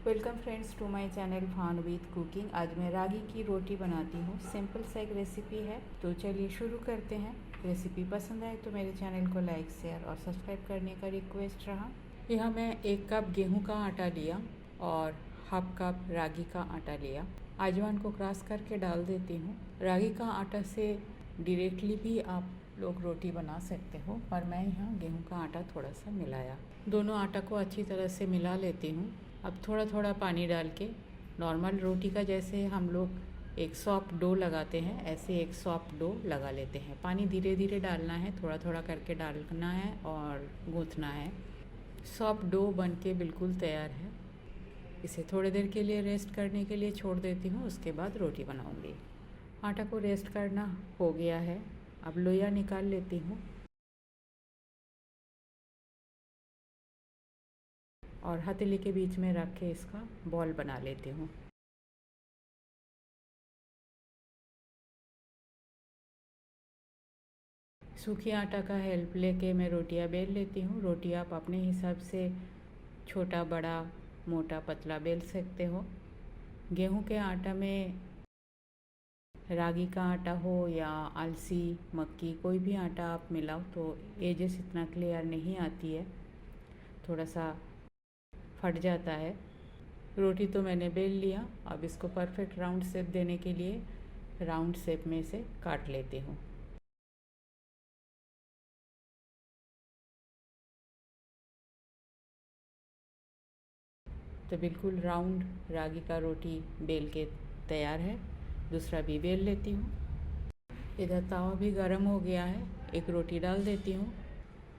Welcome friends to my channel fun with cooking. आज मैं रागी की रोटी बनाती हूँ। सिंपल सा एक रेसिपी है, तो चलिए शुरू करते हैं। रेसिपी पसंद आए तो मेरे चैनल को लाइक शेयर और सब्सक्राइब करने का रिक्वेस्ट रहा। यहाँ मैं 1 कप गेहूं का आटा लिया और हाफ कप रागी का आटा लिया। अजवाइन को क्रश करके डाल देती हूँ। रागी का आटा से डायरेक्टली भी आप लोग रोटी बना सकते हो, पर मैं यहाँ गेहूं का आटा थोड़ा सा मिलाया। दोनों आटा को अच्छी तरह से मिला लेती हूँ। अब थोड़ा थोड़ा पानी डाल के नॉर्मल रोटी का जैसे हम लोग एक सॉफ्ट डो लगाते हैं, ऐसे एक सॉफ्ट डो लगा लेते हैं। पानी धीरे धीरे डालना है, थोड़ा थोड़ा करके डालना है और गूँथना है। सॉफ्ट डो बन के बिल्कुल तैयार है। इसे थोड़ी देर के लिए रेस्ट करने के लिए छोड़ देती हूँ, उसके बाद रोटी बनाऊँगी। आटा को रेस्ट करना हो गया है। अब लोया निकाल लेती हूँ और हथेली के बीच में रख के इसका बॉल बना लेती हूँ। सूखी आटा का हेल्प लेके मैं रोटियां बेल लेती हूँ। रोटी आप अपने हिसाब से छोटा बड़ा मोटा पतला बेल सकते हो। गेहूं के आटा में रागी का आटा हो या अलसी मक्की कोई भी आटा आप मिलाओ तो एजेस इतना क्लियर नहीं आती है, थोड़ा सा फट जाता है। रोटी तो मैंने बेल लिया। अब इसको परफेक्ट राउंड शेप देने के लिए राउंड शेप में से काट लेती हूँ। तो बिल्कुल राउंड रागी का रोटी बेल के तैयार है। दूसरा भी बेल लेती हूँ। इधर तवा भी गर्म हो गया है, एक रोटी डाल देती हूँ।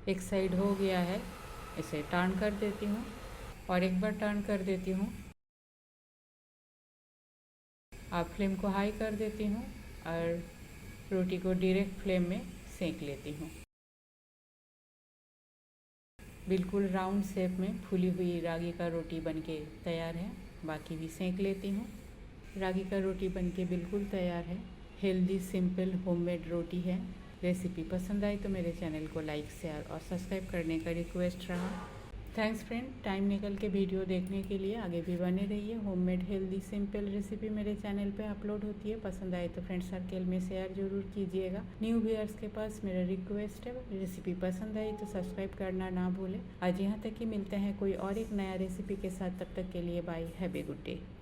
एक साइड हो गया है, इसे टर्न कर देती हूँ और एक बार टर्न कर देती हूँ। अब फ्लेम को हाई कर देती हूँ और रोटी को डायरेक्ट फ्लेम में सेंक लेती हूँ। बिल्कुल राउंड शेप में फूली हुई रागी का रोटी बनके तैयार है। बाकी भी सेंक लेती हूँ। रागी का रोटी बनके बिल्कुल तैयार है। हेल्दी सिंपल होममेड रोटी है। रेसिपी पसंद आई तो मेरे चैनल को लाइक शेयर और सब्सक्राइब करने का रिक्वेस्ट रहा। थैंक्स फ्रेंड, टाइम निकल के वीडियो देखने के लिए। आगे भी बने रहिए। होममेड हेल्दी सिंपल रेसिपी मेरे चैनल पे अपलोड होती है। पसंद आए तो फ्रेंड सर्कल में शेयर जरूर कीजिएगा। न्यू व्यूअर्स के पास मेरा रिक्वेस्ट है, रेसिपी पसंद आई तो सब्सक्राइब करना ना भूलें। आज यहाँ तक कि मिलते हैं कोई और एक नया रेसिपी के साथ। तब तक के लिए bye, have a good day.